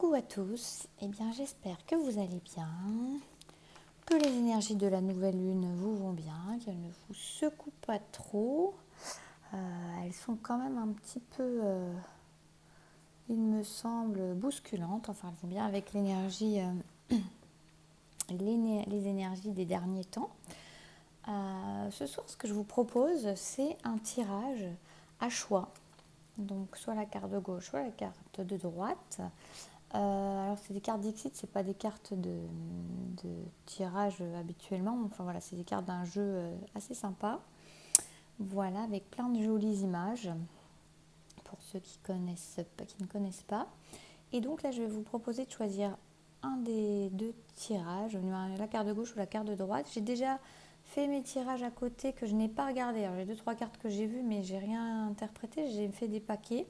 Coucou à tous, j'espère que vous allez bien, que les énergies de la nouvelle lune vous vont bien, qu'elles ne vous secouent pas trop. Elles sont quand même un petit peu, il me semble, bousculantes, enfin elles vont bien avec l'énergie, les énergies des derniers temps. Ce soir, ce que je vous propose, c'est un tirage à choix. Donc soit la carte de gauche, soit la carte de droite. Alors c'est des cartes Dixit, c'est pas des cartes de tirage habituellement. Enfin voilà, c'est des cartes d'un jeu assez sympa. Voilà, avec plein de jolies images pour ceux qui ne connaissent pas. Et donc là, je vais vous proposer de choisir un des deux tirages, la carte de gauche ou la carte de droite. J'ai déjà fait mes tirages à côté que je n'ai pas regardé. Alors j'ai 2-3 cartes que j'ai vues, mais j'ai rien interprété. J'ai fait des paquets.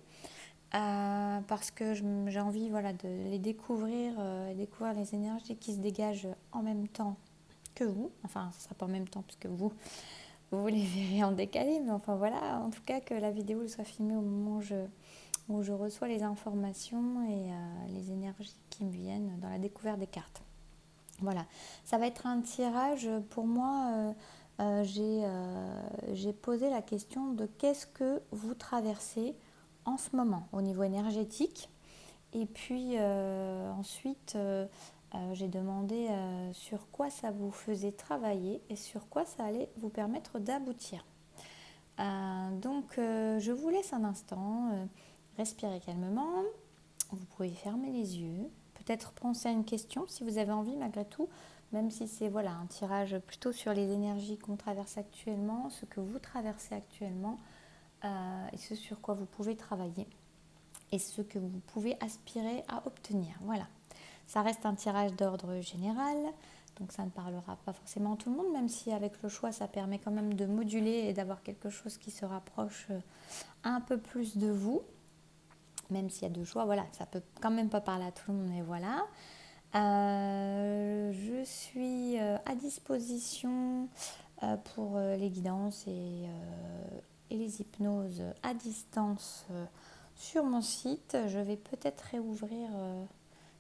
Parce que j'ai envie de les découvrir et découvrir les énergies qui se dégagent en même temps que vous. Enfin, ce ne sera pas en même temps puisque vous les verrez en décalé, mais enfin voilà, en tout cas que la vidéo soit filmée au moment où je reçois les informations et les énergies qui me viennent dans la découverte des cartes. Voilà, ça va être un tirage pour moi. J'ai posé la question de qu'est-ce que vous traversez en ce moment au niveau énergétique. Et puis ensuite, j'ai demandé sur quoi ça vous faisait travailler et sur quoi ça allait vous permettre d'aboutir. Je vous laisse un instant, respirer calmement. Vous pouvez fermer les yeux, peut-être penser à une question si vous avez envie malgré tout, même si c'est un tirage plutôt sur les énergies qu'on traverse actuellement, ce que vous traversez actuellement et ce sur quoi vous pouvez travailler et ce que vous pouvez aspirer à obtenir. Voilà, ça reste un tirage d'ordre général, donc ça ne parlera pas forcément à tout le monde, même si avec le choix ça permet quand même de moduler et d'avoir quelque chose qui se rapproche un peu plus de vous. Même s'il y a deux choix, voilà, ça peut quand même pas parler à tout le monde, mais voilà. Je suis à disposition pour les guidances et les hypnoses à distance sur mon site. Je vais peut-être réouvrir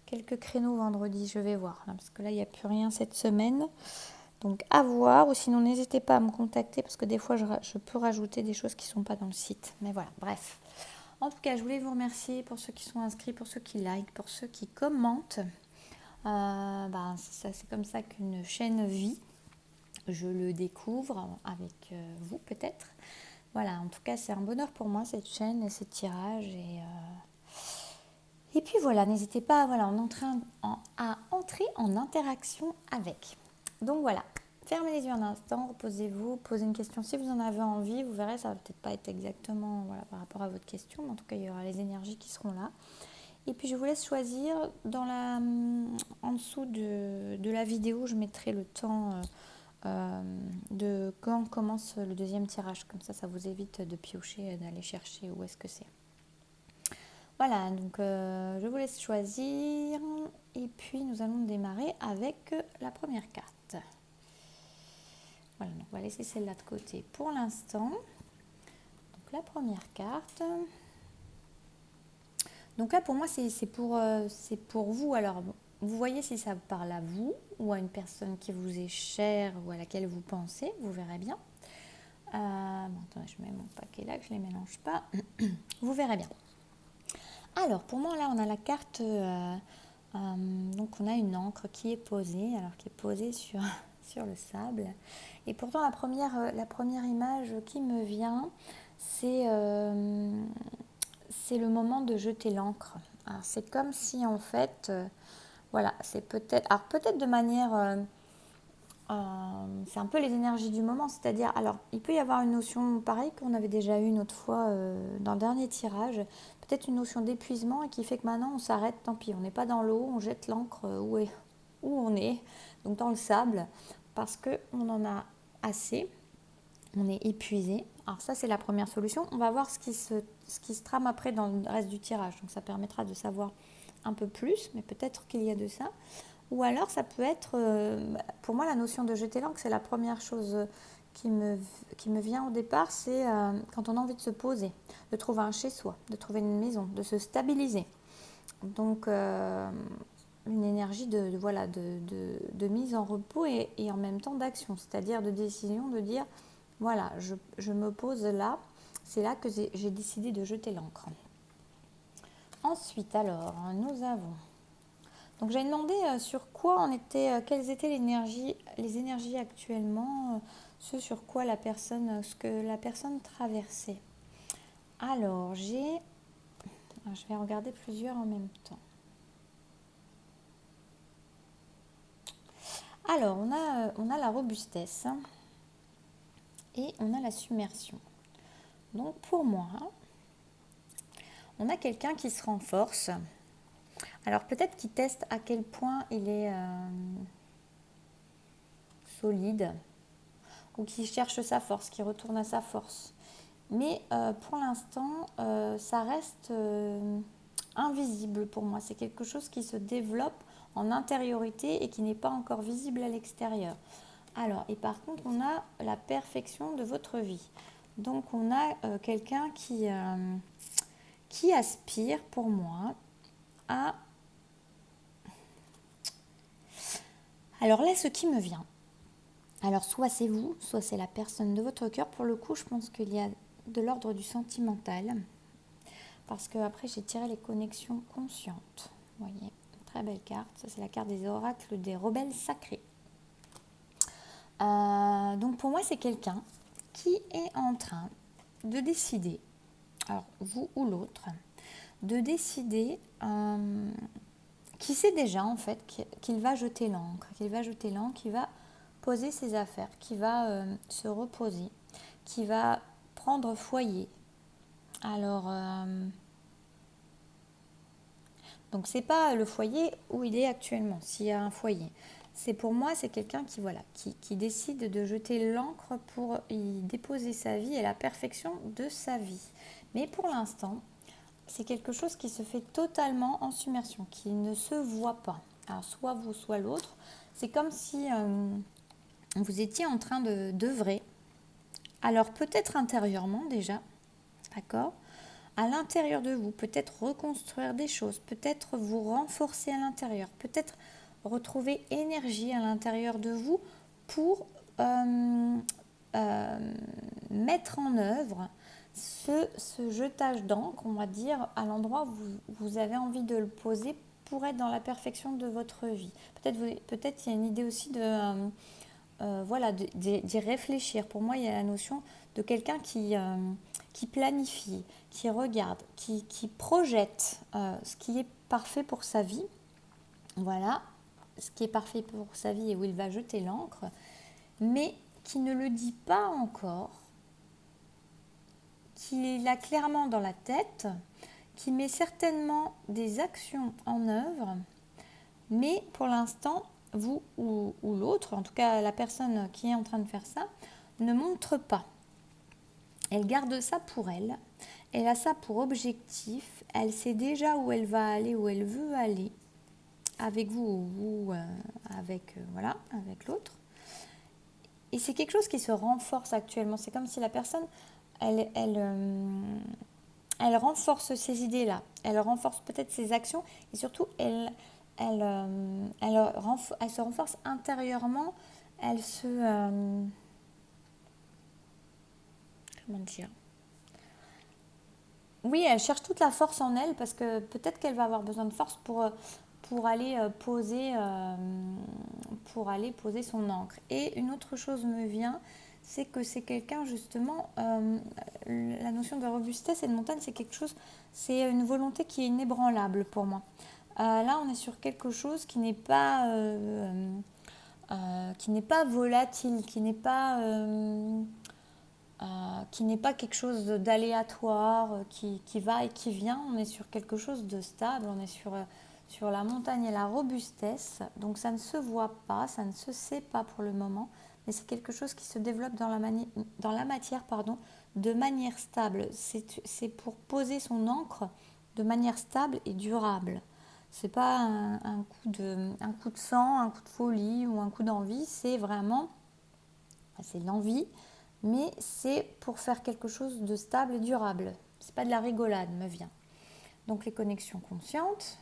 quelques créneaux vendredi, je vais voir, hein, parce que là, il n'y a plus rien cette semaine. Donc à voir, ou sinon n'hésitez pas à me contacter, parce que des fois, je peux rajouter des choses qui ne sont pas dans le site. Mais voilà, bref. En tout cas, je voulais vous remercier pour ceux qui sont inscrits, pour ceux qui likent, pour ceux qui commentent. C'est comme ça qu'une chaîne vit. Je le découvre avec vous peut-être. Voilà, en tout cas, c'est un bonheur pour moi cette chaîne et ces tirages. Et puis voilà, n'hésitez pas à entrer en interaction avec. Donc voilà, fermez les yeux un instant, reposez-vous, posez une question si vous en avez envie. Vous verrez, ça va peut-être pas être exactement par rapport à votre question, mais en tout cas, il y aura les énergies qui seront là. Et puis je vous laisse choisir en dessous de la vidéo, je mettrai le temps de quand commence le deuxième tirage. Comme ça vous évite de piocher et d'aller chercher où est-ce que c'est. Voilà, donc je vous laisse choisir. Et puis nous allons démarrer avec la première carte. Voilà, donc on va laisser celle-là de côté pour l'instant. Donc la première carte. Donc là, pour moi, c'est pour vous. Alors, vous voyez si ça parle à vous ou à une personne qui vous est chère ou à laquelle vous pensez. Vous verrez bien. Attendez, je mets mon paquet là, que je ne les mélange pas. Vous verrez bien. Alors, pour moi, là, on a la carte. Donc, on a une encre qui est posée. Alors, qui est posée sur le sable. Et pourtant, la première image qui me vient, c'est le moment de jeter l'encre. C'est comme si en fait, c'est peut-être de manière, c'est un peu les énergies du moment, c'est-à-dire, alors il peut y avoir une notion pareille qu'on avait déjà eu une autre fois dans le dernier tirage, peut-être une notion d'épuisement et qui fait que maintenant on s'arrête, tant pis, on n'est pas dans l'eau, on jette l'encre où on est, donc dans le sable, parce qu'on en a assez. On est épuisé. Alors ça, c'est la première solution. On va voir ce qui se trame après dans le reste du tirage. Donc ça permettra de savoir un peu plus, mais peut-être qu'il y a de ça. Ou alors ça peut être, pour moi, la notion de jeter l'encre, c'est la première chose qui me vient au départ, c'est quand on a envie de se poser, de trouver un chez-soi, de trouver une maison, de se stabiliser. Donc, une énergie voilà, de mise en repos et en même temps d'action, c'est-à-dire de décision, de dire, voilà, je me pose là, c'est là que j'ai décidé de jeter l'encre. Ensuite, alors, nous avons... Donc, j'avais demandé sur quoi on était, quelles étaient les énergies actuellement, ce sur quoi ce que la personne traversait. Alors, je vais regarder plusieurs en même temps. Alors, on a la robustesse et on a la submersion. Donc, pour moi, on a quelqu'un qui se renforce. Alors, peut-être qu'il teste à quel point il est solide ou qui cherche sa force, qui retourne à sa force. Mais pour l'instant, ça reste invisible pour moi. C'est quelque chose qui se développe en intériorité et qui n'est pas encore visible à l'extérieur. Alors, et par contre, on a la perfection de votre vie. Donc, on a quelqu'un qui aspire, pour moi, à... Alors là, ce qui me vient, alors soit c'est vous, soit c'est la personne de votre cœur. Pour le coup, je pense qu'il y a de l'ordre du sentimental. Parce que après j'ai tiré les connexions conscientes. Vous voyez, très belle carte. Ça, c'est la carte des oracles des rebelles sacrés. Donc pour moi, c'est quelqu'un qui est en train de décider, alors vous ou l'autre, de décider, qui sait déjà en fait qu'il va jeter l'encre, qu'il va poser ses affaires, qu'il va se reposer, qu'il va prendre foyer. Alors, donc c'est pas le foyer où il est actuellement, s'il y a un foyer. C'est pour moi, c'est quelqu'un qui décide de jeter l'encre pour y déposer sa vie et la perfection de sa vie. Mais pour l'instant, c'est quelque chose qui se fait totalement en submersion, qui ne se voit pas. Alors soit vous, soit l'autre. C'est comme si vous étiez en train d'œuvrer. Alors peut-être intérieurement déjà, d'accord ? À l'intérieur de vous, peut-être reconstruire des choses, peut-être vous renforcer à l'intérieur, peut-être retrouver énergie à l'intérieur de vous pour mettre en œuvre ce jetage d'encre, on va dire, à l'endroit où vous avez envie de le poser pour être dans la perfection de votre vie. Peut-être il y a une idée aussi voilà, d'y réfléchir. Pour moi, il y a la notion de quelqu'un qui planifie, qui regarde, qui projette ce qui est parfait pour sa vie. Voilà, ce qui est parfait pour sa vie et où il va jeter l'encre, mais qui ne le dit pas encore, qui l'a clairement dans la tête, qui met certainement des actions en œuvre, mais pour l'instant, vous ou l'autre, en tout cas la personne qui est en train de faire ça, ne montre pas. Elle garde ça pour elle, elle a ça pour objectif, elle sait déjà où elle va aller, où elle veut aller, avec vous ou vous, avec l'autre. Et c'est quelque chose qui se renforce actuellement. C'est comme si la personne, elle renforce ces idées-là, elle renforce peut-être ses actions et surtout elle se renforce intérieurement, elle se... comment dire ? Oui, elle cherche toute la force en elle parce que peut-être qu'elle va avoir besoin de force pour aller poser son encre. Et une autre chose me vient, c'est que c'est quelqu'un justement, la notion de robustesse et de montagne, c'est quelque chose, c'est une volonté qui est inébranlable pour moi. Là, on est sur quelque chose qui n'est pas volatile, qui n'est pas quelque chose d'aléatoire, qui va et qui vient. On est sur quelque chose de stable, on est sur la montagne et la robustesse. Donc ça ne se voit pas, ça ne se sait pas pour le moment, mais c'est quelque chose qui se développe dans la matière de manière stable. C'est pour poser son encre de manière stable et durable. C'est pas un coup de sang, un coup de folie ou un coup d'envie, c'est vraiment, c'est l'envie, mais c'est pour faire quelque chose de stable et durable. C'est pas de la rigolade, me vient. Donc les connexions conscientes,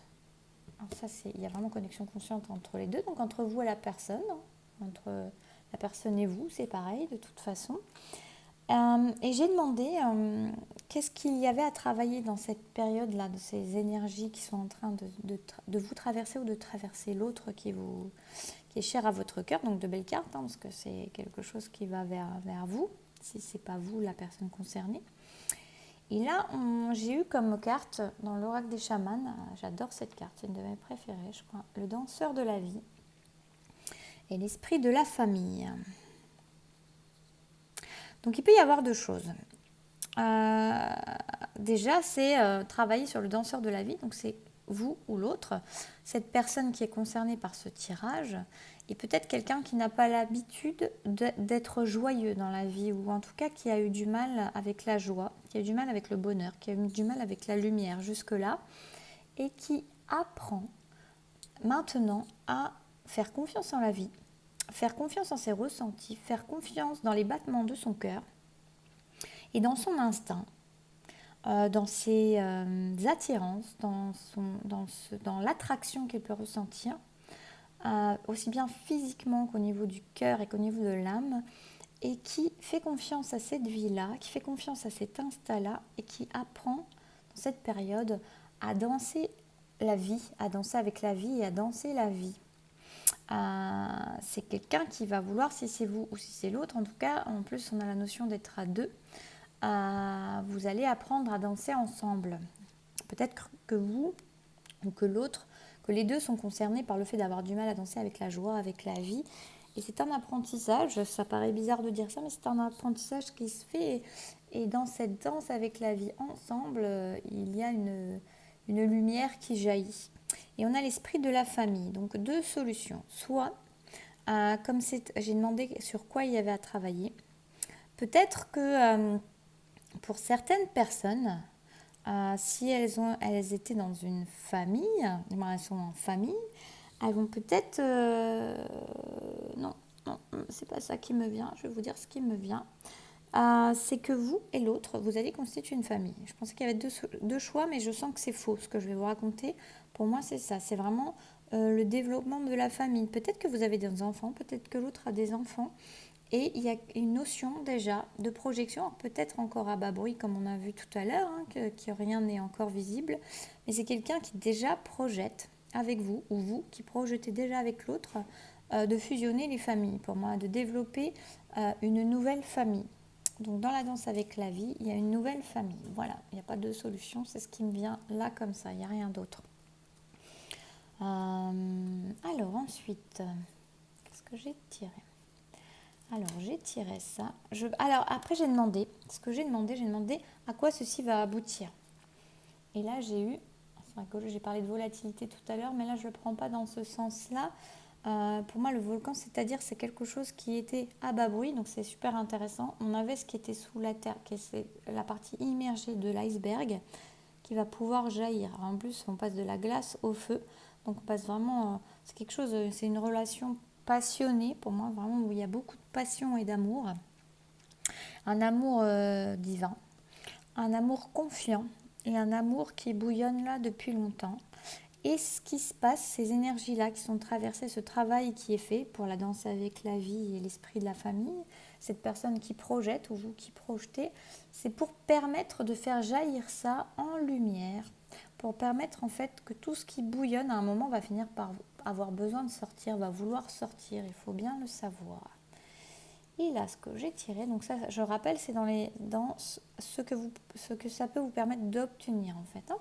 Alors ça, il y a vraiment connexion consciente entre les deux, donc entre vous et la personne, hein. Entre la personne et vous, c'est pareil de toute façon. Et j'ai demandé qu'est-ce qu'il y avait à travailler dans cette période-là, de ces énergies qui sont en train de vous traverser ou de traverser l'autre qui est cher à votre cœur. Donc de belles cartes, hein, parce que c'est quelque chose qui va vers vous, si ce n'est pas vous la personne concernée. Et là, j'ai eu comme carte dans l'oracle des chamans, j'adore cette carte, c'est une de mes préférées, je crois, le danseur de la vie et l'esprit de la famille. Donc il peut y avoir deux choses. Déjà, c'est travailler sur le danseur de la vie, donc c'est vous ou l'autre, cette personne qui est concernée par ce tirage, et peut-être quelqu'un qui n'a pas l'habitude d'être joyeux dans la vie, ou en tout cas qui a eu du mal avec la joie, qui a eu du mal avec le bonheur, qui a eu du mal avec la lumière jusque-là, et qui apprend maintenant à faire confiance en la vie, faire confiance en ses ressentis, faire confiance dans les battements de son cœur et dans son instinct, dans ses attirances, dans l'attraction qu'il peut ressentir, aussi bien physiquement qu'au niveau du cœur et qu'au niveau de l'âme, et qui fait confiance à cette vie-là, qui fait confiance à cet instinct-là, et qui apprend dans cette période à danser la vie, à danser avec la vie et à danser la vie. C'est quelqu'un qui va vouloir, si c'est vous ou si c'est l'autre, en tout cas, en plus on a la notion d'être à deux, vous allez apprendre à danser ensemble. Peut-être que vous ou que l'autre, que les deux sont concernés par le fait d'avoir du mal à danser avec la joie, avec la vie. Et c'est un apprentissage, ça paraît bizarre de dire ça, mais c'est un apprentissage qui se fait. Et dans cette danse avec la vie ensemble, il y a une lumière qui jaillit. Et on a l'esprit de la famille. Donc deux solutions. Soit, comme j'ai demandé sur quoi il y avait à travailler, peut-être que pour certaines personnes, si elles étaient dans une famille, elles sont en famille, elles vont peut-être... non, c'est pas ça qui me vient, je vais vous dire ce qui me vient. C'est que vous et l'autre, vous allez constituer une famille. Je pensais qu'il y avait deux choix, mais je sens que c'est faux ce que je vais vous raconter. Pour moi, c'est ça, c'est vraiment le développement de la famille. Peut-être que vous avez des enfants, peut-être que l'autre a des enfants. Et il y a une notion déjà de projection, peut-être encore à bas bruit comme on a vu tout à l'heure, hein, que rien n'est encore visible, mais c'est quelqu'un qui déjà projette avec vous, ou vous qui projetez déjà avec l'autre, de fusionner les familles, pour moi, de développer une nouvelle famille. Donc dans la danse avec la vie, il y a une nouvelle famille. Voilà, il n'y a pas de solution, c'est ce qui me vient là comme ça, il n'y a rien d'autre. Alors ensuite, qu'est-ce que j'ai tiré ? Alors, j'ai tiré ça. Alors, après, j'ai demandé à quoi ceci va aboutir. Et là, j'ai eu... C'est rigolo, j'ai parlé de volatilité tout à l'heure, mais là, je ne le prends pas dans ce sens-là. Pour moi, le volcan, c'est quelque chose qui était à bas bruit, donc c'est super intéressant. On avait ce qui était sous la terre, qui est la partie immergée de l'iceberg, qui va pouvoir jaillir. Alors, en plus, on passe de la glace au feu, donc on passe vraiment... c'est quelque chose, c'est une relation passionné, pour moi, vraiment, où il y a beaucoup de passion et d'amour. Un amour divin, un amour confiant et un amour qui bouillonne là depuis longtemps. Et ce qui se passe, ces énergies-là qui sont traversées, ce travail qui est fait pour la danse avec la vie et l'esprit de la famille, cette personne qui projette ou vous qui projetez, c'est pour permettre de faire jaillir ça en lumière, pour permettre en fait que tout ce qui bouillonne à un moment va finir par avoir besoin de sortir, va vouloir sortir, il faut bien le savoir. Et là, ce que j'ai tiré, donc ça, je rappelle, c'est dans ce que ça peut vous permettre d'obtenir en fait. Hein.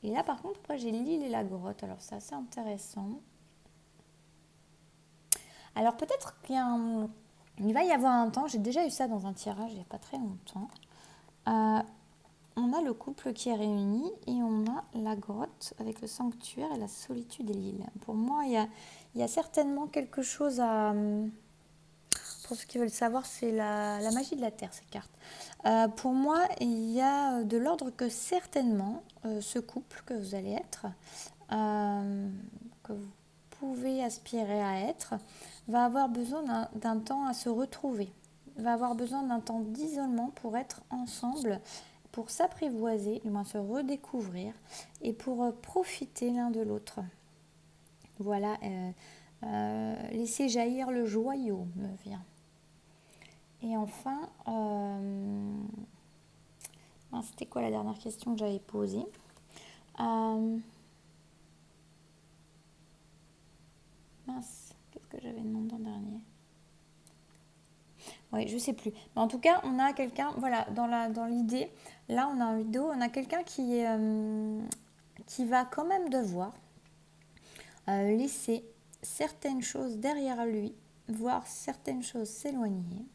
Et là, par contre, après, j'ai l'île et la grotte. Alors, c'est assez intéressant. Alors, peut-être il va y avoir un temps, j'ai déjà eu ça dans un tirage il n'y a pas très longtemps. On a le couple qui est réuni et on a la grotte avec le sanctuaire et la solitude et l'île. Pour moi, il y a certainement quelque chose à... Pour ceux qui veulent savoir, c'est la magie de la Terre, cette carte. Pour moi, il y a de l'ordre que certainement, ce couple que vous allez être, que vous pouvez aspirer à être, va avoir besoin d'un temps à se retrouver, va avoir besoin d'un temps d'isolement pour être ensemble, pour s'apprivoiser, du moins se redécouvrir et pour profiter l'un de l'autre. Voilà, laisser jaillir le joyau me vient. Et enfin, c'était quoi la dernière question que j'avais posée? Qu'est-ce que j'avais demandé en dernier? Oui, je sais plus. Mais en tout cas, on a quelqu'un, voilà, dans l'idée, là, on a un vidéo, on a quelqu'un qui va quand même devoir laisser certaines choses derrière lui, voir certaines choses s'éloigner.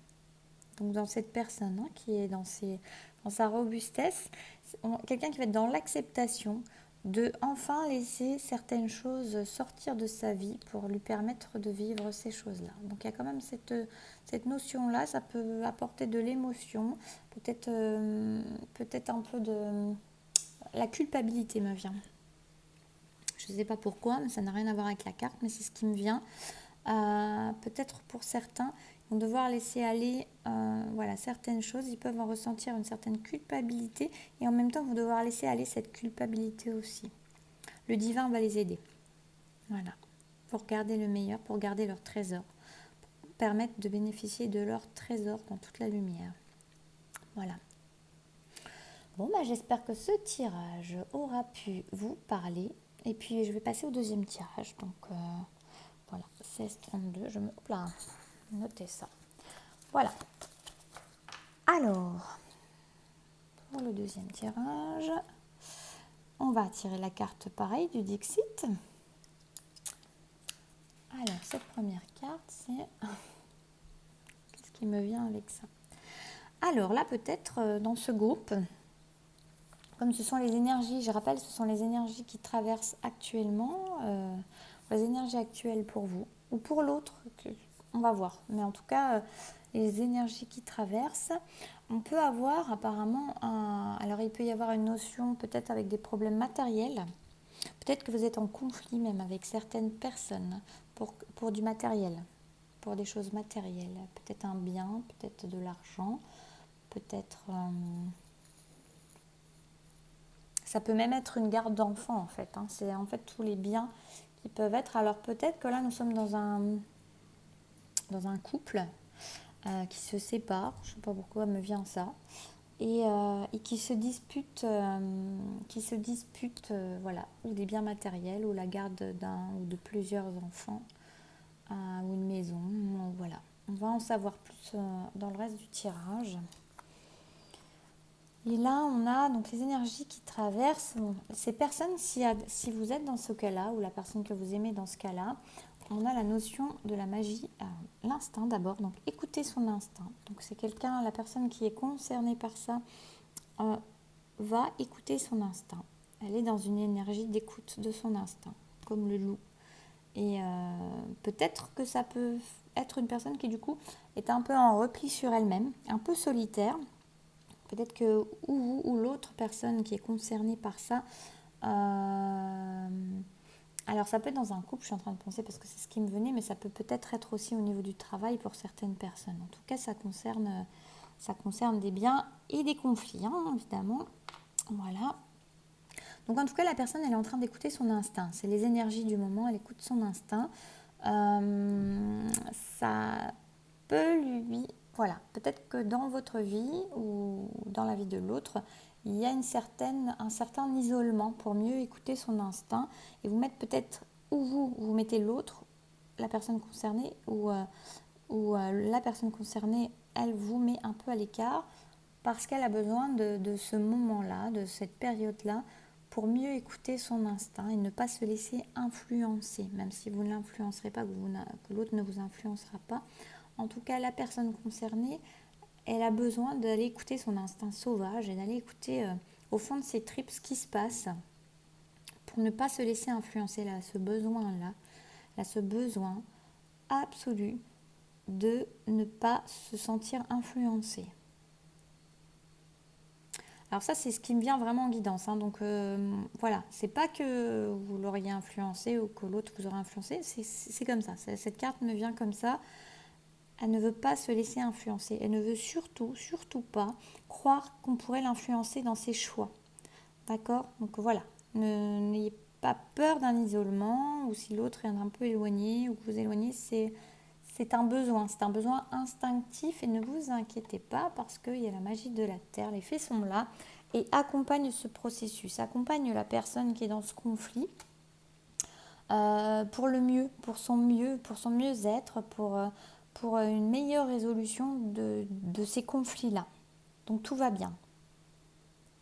Donc dans cette personne qui est dans sa robustesse, quelqu'un qui va être dans l'acceptation de enfin laisser certaines choses sortir de sa vie pour lui permettre de vivre ces choses-là. Donc il y a quand même cette notion-là, ça peut apporter de l'émotion, peut-être un peu de... La culpabilité me vient. Je ne sais pas pourquoi, mais ça n'a rien à voir avec la carte, mais c'est ce qui me vient. Peut-être pour certains, ils vont devoir laisser aller certaines choses, ils peuvent en ressentir une certaine culpabilité et en même temps, ils vont devoir laisser aller cette culpabilité aussi. Le divin va les aider. Voilà. Pour garder le meilleur, pour garder leur trésor, pour permettre de bénéficier de leur trésor dans toute la lumière. Voilà. Bon, j'espère que ce tirage aura pu vous parler. Et puis, je vais passer au deuxième tirage. Donc, voilà, 16-32. Hop là, notez ça. Voilà. Alors, pour le deuxième tirage, on va tirer la carte pareil du Dixit. Alors, cette première carte, c'est... Qu'est-ce qui me vient avec ça? Alors là, peut-être dans ce groupe, comme ce sont les énergies, je rappelle, ce sont les énergies qui traversent actuellement, les énergies actuelles pour vous, ou pour l'autre, on va voir. Mais en tout cas, les énergies qui traversent, on peut avoir apparemment alors il peut y avoir une notion peut-être avec des problèmes matériels. Peut-être que vous êtes en conflit même avec certaines personnes pour du matériel, pour des choses matérielles. Peut-être un bien, peut-être de l'argent, peut-être... ça peut même être une garde d'enfant en fait. C'est en fait tous les biens qui peuvent être. Alors peut-être que là nous sommes dans un couple qui se sépare. Je ne sais pas pourquoi me vient ça. Et qui se dispute, voilà, ou des biens matériels, ou la garde d'un ou de plusieurs enfants, ou une maison. Voilà. On va en savoir plus dans le reste du tirage. Et là, on a donc les énergies qui traversent. Bon, ces personnes, si vous êtes dans ce cas-là, ou la personne que vous aimez dans ce cas-là, on a la notion de la magie, l'instinct d'abord. Donc, écoutez son instinct. Donc, c'est la personne qui est concernée par ça, va écouter son instinct. Elle est dans une énergie d'écoute de son instinct, comme le loup. Et peut-être que ça peut être une personne qui, du coup, est un peu en repli sur elle-même, un peu solitaire. Peut-être que ou vous ou l'autre personne qui est concernée par ça, alors ça peut être dans un couple, je suis en train de penser parce que c'est ce qui me venait, mais ça peut peut-être être aussi au niveau du travail pour certaines personnes. En tout cas, ça concerne des biens et des conflits, évidemment. Voilà. Donc en tout cas, la personne, elle est en train d'écouter son instinct. C'est les énergies du moment, elle écoute son instinct. Ça peut lui... Voilà, peut-être que dans votre vie ou dans la vie de l'autre, il y a un certain isolement pour mieux écouter son instinct et vous mettre peut-être où vous mettez l'autre, la personne concernée, ou la personne concernée, elle vous met un peu à l'écart parce qu'elle a besoin de ce moment-là, de cette période-là, pour mieux écouter son instinct et ne pas se laisser influencer, même si vous ne l'influencerez pas, que l'autre ne vous influencera pas. En tout cas, la personne concernée, elle a besoin d'aller écouter son instinct sauvage et d'aller écouter au fond de ses tripes ce qui se passe pour ne pas se laisser influencer. Là, ce besoin absolu de ne pas se sentir influencé. Alors ça, c'est ce qui me vient vraiment en guidance. Donc voilà, c'est pas que vous l'auriez influencé ou que l'autre vous aurait influencé, c'est comme ça. Cette carte me vient comme ça. elle ne veut pas se laisser influencer. Elle ne veut surtout pas croire qu'on pourrait l'influencer dans ses choix. D'accord? Donc voilà, n'ayez pas peur d'un isolement, ou si l'autre est un peu éloigné, ou que vous éloignez, c'est un besoin instinctif, et ne vous inquiétez pas parce qu'il y a la magie de la Terre, les faits sont là, et accompagne ce processus, accompagne la personne qui est dans ce conflit, pour le mieux, pour son mieux-être, pour une meilleure résolution de ces conflits-là. Donc tout va bien.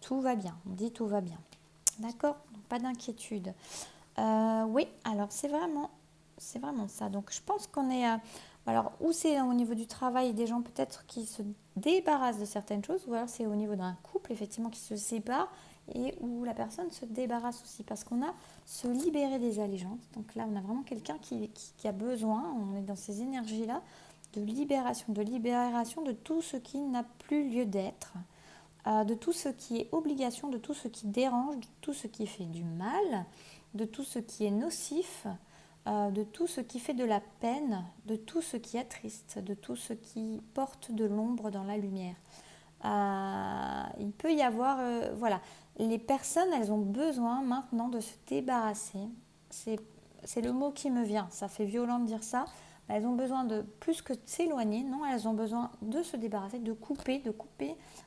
Tout va bien. On dit tout va bien. D'accord? Donc, pas d'inquiétude. Oui, alors c'est vraiment ça. Donc je pense qu'on est alors, ou c'est au niveau du travail des gens peut-être qui se débarrassent de certaines choses, ou alors c'est au niveau d'un couple effectivement qui se sépare et où la personne se débarrasse aussi, parce qu'on a se libérer des allégeances. Donc là, on a vraiment quelqu'un qui a besoin, on est dans ces énergies-là, de libération de tout ce qui n'a plus lieu d'être, de tout ce qui est obligation, de tout ce qui dérange, de tout ce qui fait du mal, de tout ce qui est nocif, de tout ce qui fait de la peine, de tout ce qui attriste, de tout ce qui porte de l'ombre dans la lumière. Il peut y avoir, voilà, les personnes, elles ont besoin maintenant de se débarrasser. C'est le mot qui me vient, ça fait violent de dire ça. Elles ont besoin de plus que de s'éloigner, non, elles ont besoin de se débarrasser, de couper. Vous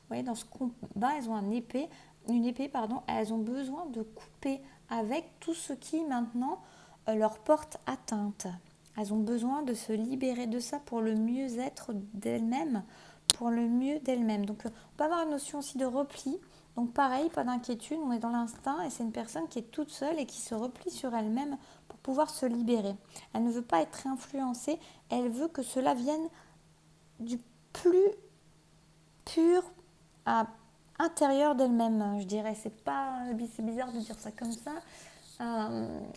voyez, dans ce combat, elles ont une épée, elles ont besoin de couper avec tout ce qui maintenant leur porte atteinte. Elles ont besoin de se libérer de ça pour le mieux-être d'elles-mêmes, pour le mieux d'elles-mêmes. Donc, on peut avoir une notion aussi de repli. Donc, pareil, pas d'inquiétude, on est dans l'instinct et c'est une personne qui est toute seule et qui se replie sur elle-même pour pouvoir se libérer. Elle ne veut pas être influencée, elle veut que cela vienne du plus pur à intérieur d'elle-même, je dirais. C'est bizarre de dire ça comme ça.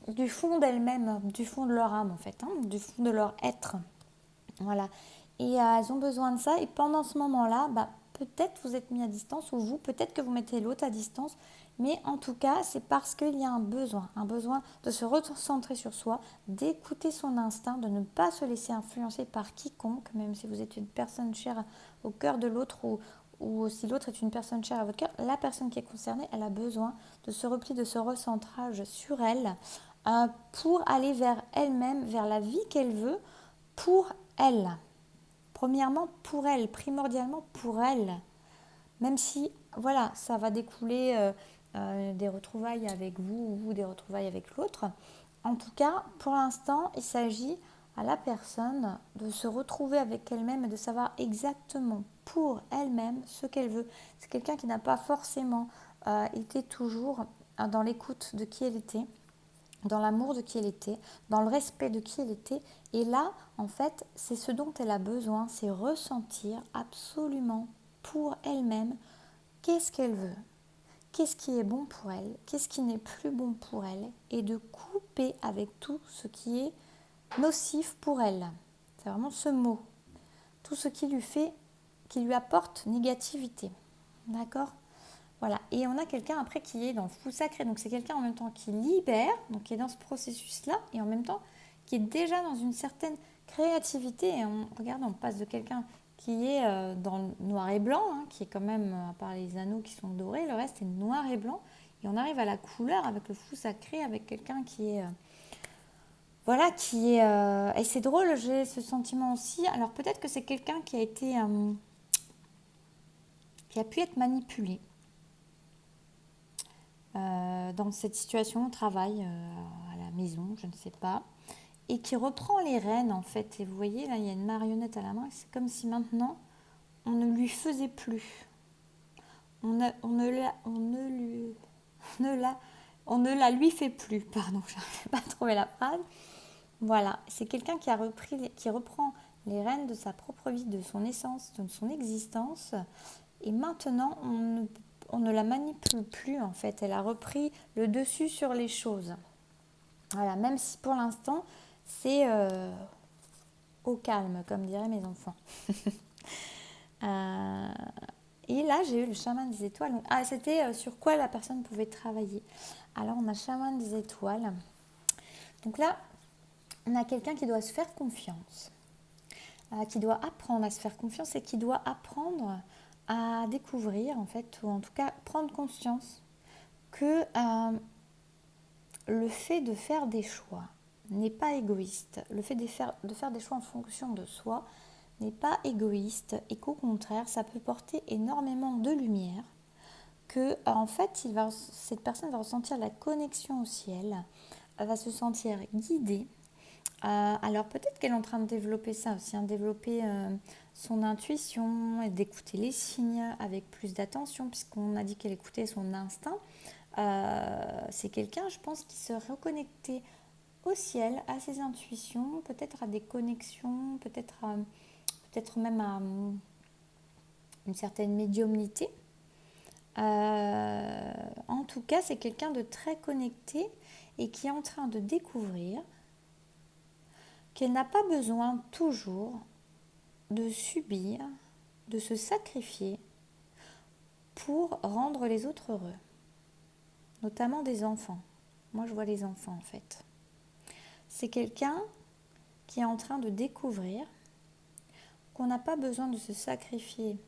Du fond d'elles-mêmes, du fond de leur âme en fait, du fond de leur être. Voilà. Et elles ont besoin de ça. Et pendant ce moment-là, peut-être vous êtes mis à distance, ou vous, peut-être que vous mettez l'autre à distance. Mais en tout cas, c'est parce qu'il y a un besoin de se recentrer sur soi, d'écouter son instinct, de ne pas se laisser influencer par quiconque, même si vous êtes une personne chère au cœur de l'autre, ou si l'autre est une personne chère à votre cœur. La personne qui est concernée, elle a besoin de ce repli, de ce recentrage sur elle, pour aller vers elle-même, vers la vie qu'elle veut, pour elle. Premièrement, pour elle, primordialement pour elle. Même si, voilà, ça va découler des retrouvailles avec vous, ou vous des retrouvailles avec l'autre. En tout cas, pour l'instant, il s'agit à la personne de se retrouver avec elle-même et de savoir exactement pour elle-même ce qu'elle veut. C'est quelqu'un qui n'a pas forcément été toujours dans l'écoute de qui elle était, dans l'amour de qui elle était, dans le respect de qui elle était. Et là, en fait, c'est ce dont elle a besoin, c'est ressentir absolument pour elle-même qu'est-ce qu'elle veut, qu'est-ce qui est bon pour elle, qu'est-ce qui n'est plus bon pour elle, et de couper avec tout ce qui est nocif pour elle. C'est vraiment ce mot. Tout ce qui lui apporte négativité. D'accord ? Voilà. Et on a quelqu'un après qui est dans le fou sacré. Donc c'est quelqu'un en même temps qui libère, donc qui est dans ce processus-là, et en même temps qui est déjà dans une certaine créativité. Et on passe de quelqu'un qui est dans le noir et blanc, qui est quand même, à part les anneaux qui sont dorés, le reste est noir et blanc. Et on arrive à la couleur avec le fou sacré, avec quelqu'un qui est... voilà, qui est... et c'est drôle, j'ai ce sentiment aussi. Alors peut-être que c'est quelqu'un qui a été... qui a pu être manipulé dans cette situation au travail, à la maison, je ne sais pas, et qui reprend les rênes en fait. Et vous voyez, là, il y a une marionnette à la main, c'est comme si maintenant, on ne lui faisait plus. On ne la lui fait plus, pardon, je n'arrive pas à trouver la phrase. Voilà, c'est quelqu'un qui reprend les rênes de sa propre vie, de son essence, de son existence, et maintenant, on ne la manipule plus en fait, elle a repris le dessus sur les choses. Voilà, même si pour l'instant, c'est au calme, comme diraient mes enfants. Et là, j'ai eu le chaman des étoiles. Donc, c'était sur quoi la personne pouvait travailler. Alors, on a chaman des étoiles. Donc là, on a quelqu'un qui doit se faire confiance. qui doit apprendre à se faire confiance et qui doit apprendre à découvrir, en fait, ou en tout cas prendre conscience que le fait de faire des choix n'est pas égoïste. Le fait de faire des choix en fonction de soi n'est pas égoïste et qu'au contraire, ça peut porter énormément de lumière, que en fait, cette personne va ressentir la connexion au ciel, elle va se sentir guidée. Alors peut-être qu'elle est en train de développer ça aussi, développer son intuition et d'écouter les signes avec plus d'attention, puisqu'on a dit qu'elle écoutait son instinct. C'est quelqu'un, je pense, qui se reconnectait au ciel, à ses intuitions, peut-être à des connexions, peut-être même à une certaine médiumnité. En tout cas, c'est quelqu'un de très connecté et qui est en train de découvrir qu'elle n'a pas besoin toujours de subir, de se sacrifier pour rendre les autres heureux, notamment des enfants. Moi, je vois les enfants en fait. C'est quelqu'un qui est en train de découvrir qu'on n'a pas besoin de se sacrifier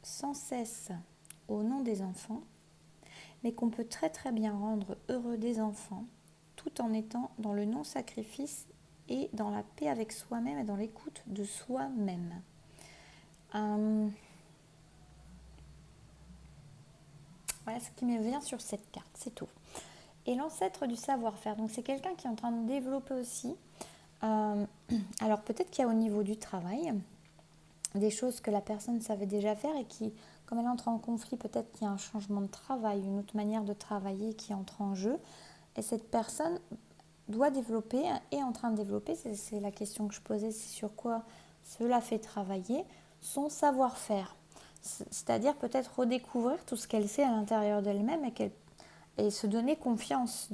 sans cesse au nom des enfants, mais qu'on peut très très bien rendre heureux des enfants tout en étant dans le non-sacrifice et dans la paix avec soi-même et dans l'écoute de soi-même. Voilà ce qui me vient sur cette carte, c'est tout. Et l'ancêtre du savoir-faire, donc c'est quelqu'un qui est en train de développer aussi, alors peut-être qu'il y a au niveau du travail des choses que la personne savait déjà faire et qui, comme elle entre en conflit, peut-être qu'il y a un changement de travail, une autre manière de travailler qui entre en jeu. Et cette personne doit développer, est en train de développer, c'est la question que je posais, c'est sur quoi cela fait travailler, son savoir-faire. C'est-à-dire peut-être redécouvrir tout ce qu'elle sait à l'intérieur d'elle-même et se donner confiance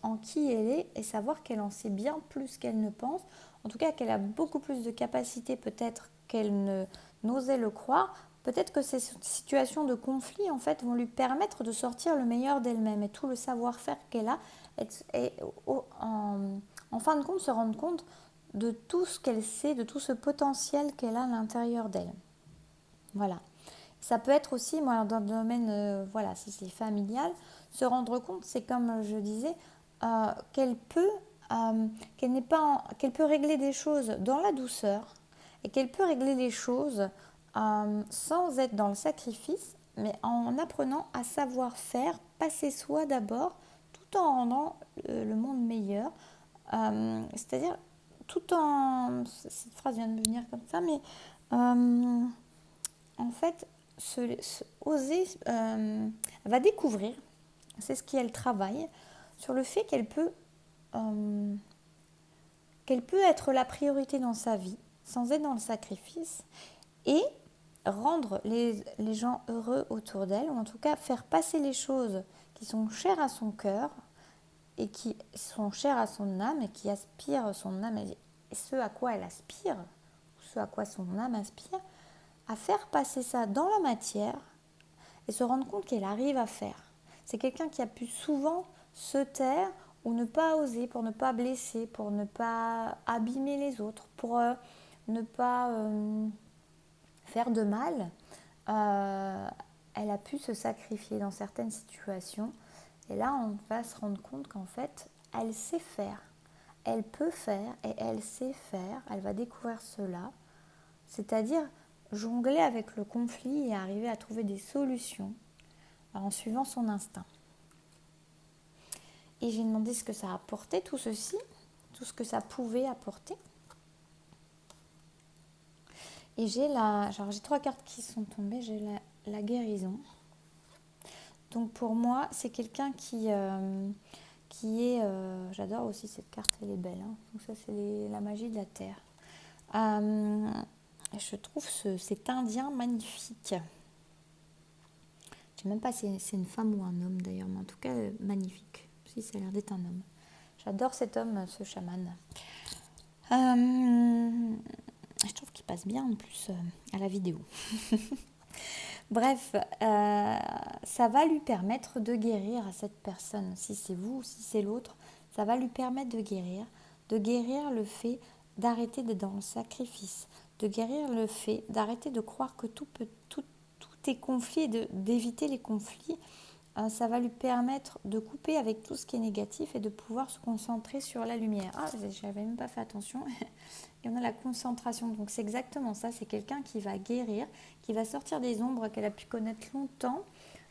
en qui elle est et savoir qu'elle en sait bien plus qu'elle ne pense. En tout cas, qu'elle a beaucoup plus de capacités peut-être qu'elle n'osait le croire. Peut-être que ces situations de conflit, en fait, vont lui permettre de sortir le meilleur d'elle-même et tout le savoir-faire qu'elle a et en fin de compte se rendre compte de tout ce qu'elle sait, de tout ce potentiel qu'elle a à l'intérieur d'elle. Voilà. Ça peut être aussi, moi, dans le domaine, voilà, si c'est familial, se rendre compte, c'est comme je disais, qu'elle peut, qu'elle peut régler des choses dans la douceur et qu'elle peut régler les choses sans être dans le sacrifice, mais en apprenant à savoir faire, passer soi d'abord, tout en rendant le monde meilleur. C'est-à-dire, tout en... Cette phrase vient de me venir comme ça, mais en fait, oser, elle va découvrir, c'est ce qu'elle travaille, sur le fait qu'elle peut être la priorité dans sa vie, sans être dans le sacrifice, et rendre les gens heureux autour d'elle, ou en tout cas faire passer les choses qui sont chères à son cœur, et qui sont chères à son âme, et qui aspirent son âme, et ce à quoi elle aspire, ou ce à quoi son âme aspire, à faire passer ça dans la matière et se rendre compte qu'elle arrive à faire. C'est quelqu'un qui a pu souvent se taire ou ne pas oser pour ne pas blesser, pour ne pas abîmer les autres, pour ne pas faire de mal. Elle a pu se sacrifier dans certaines situations. Et là, on va se rendre compte qu'en fait, elle sait faire. Elle peut faire et elle sait faire. Elle va découvrir cela. C'est-à-dire jongler avec le conflit et arriver à trouver des solutions en suivant son instinct. Et j'ai demandé ce que ça apportait tout ceci, tout ce que ça pouvait apporter. Et j'ai trois cartes qui sont tombées, j'ai la guérison. Donc pour moi, c'est quelqu'un qui est... j'adore aussi cette carte, elle est belle. Hein. Donc ça, c'est la magie de la terre. Je trouve cet Indien magnifique. Je ne sais même pas si c'est une femme ou un homme d'ailleurs, mais en tout cas magnifique. Si, ça a l'air d'être un homme. J'adore cet homme, ce chaman. Je trouve qu'il passe bien en plus à la vidéo. Bref, ça va lui permettre de guérir à cette personne. Si c'est vous ou si c'est l'autre, ça va lui permettre de guérir le fait d'arrêter d'être dans le sacrifice, de guérir le fait d'arrêter de croire que tout est conflit et d'éviter les conflits. Ça va lui permettre de couper avec tout ce qui est négatif et de pouvoir se concentrer sur la lumière. Ah, je n'avais même pas fait attention. Et on a la concentration. Donc c'est exactement ça. C'est quelqu'un qui va guérir, qui va sortir des ombres qu'elle a pu connaître longtemps,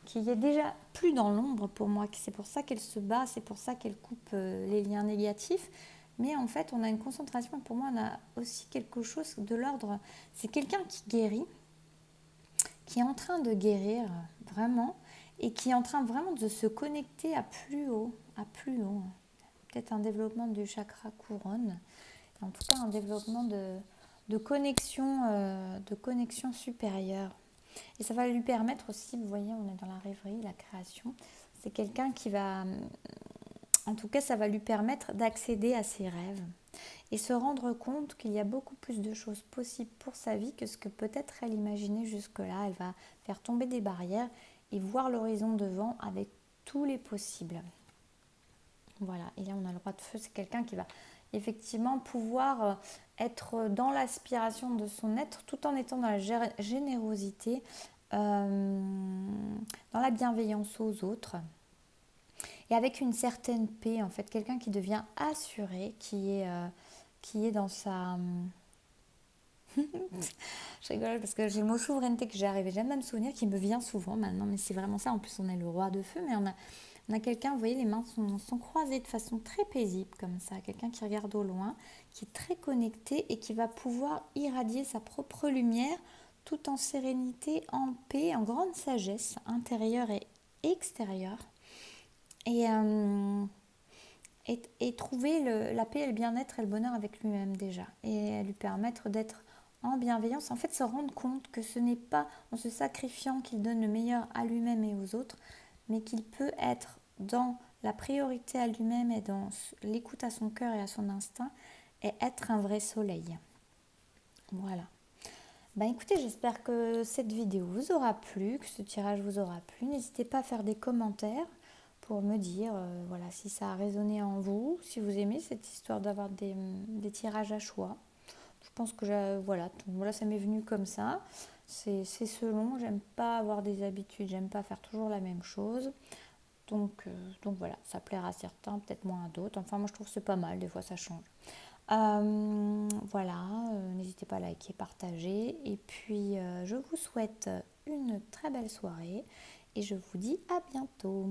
qui est déjà plus dans l'ombre pour moi. C'est pour ça qu'elle se bat, c'est pour ça qu'elle coupe les liens négatifs. Mais en fait, on a une concentration. Pour moi, on a aussi quelque chose de l'ordre. C'est quelqu'un qui guérit, qui est en train de guérir vraiment, et qui est en train vraiment de se connecter à plus haut, Peut-être un développement du chakra couronne, en tout cas un développement de connexion supérieure. Et ça va lui permettre aussi, vous voyez, on est dans la rêverie, la création. C'est quelqu'un qui va, en tout cas, ça va lui permettre d'accéder à ses rêves et se rendre compte qu'il y a beaucoup plus de choses possibles pour sa vie que ce que peut-être elle imaginait jusque-là. Elle va faire tomber des barrières et voir l'horizon devant avec tous les possibles. Voilà, et là on a le roi de feu, c'est quelqu'un qui va effectivement pouvoir être dans l'aspiration de son être tout en étant dans la générosité, dans la bienveillance aux autres et avec une certaine paix en fait, quelqu'un qui devient assuré, qui est dans sa... Je rigole parce que j'ai le mot souveraineté que j'arrivais jamais à me souvenir, qui me vient souvent maintenant, mais c'est vraiment ça. En plus, on est le roi de feu, mais on a quelqu'un, vous voyez, les mains sont croisées de façon très paisible comme ça, quelqu'un qui regarde au loin, qui est très connecté et qui va pouvoir irradier sa propre lumière tout en sérénité, en paix, en grande sagesse intérieure et extérieure. Et, trouver la paix et le bien-être et le bonheur avec lui-même déjà. Et lui permettre d'être en bienveillance. En fait, se rendre compte que ce n'est pas en se sacrifiant qu'il donne le meilleur à lui-même et aux autres, mais qu'il peut être dans la priorité à lui-même et dans l'écoute à son cœur et à son instinct et être un vrai soleil. Voilà. Ben écoutez, j'espère que cette vidéo vous aura plu, que ce tirage vous aura plu. N'hésitez pas à faire des commentaires pour me dire voilà, si ça a résonné en vous, si vous aimez cette histoire d'avoir des tirages à choix. Je pense que voilà, ça m'est venu comme ça. C'est selon, j'aime pas avoir des habitudes, j'aime pas faire toujours la même chose. Donc voilà, ça plaira à certains, peut-être moins à d'autres. Enfin, moi je trouve que c'est pas mal, des fois ça change. Voilà, n'hésitez pas à liker, partager. Et puis, je vous souhaite une très belle soirée et je vous dis à bientôt.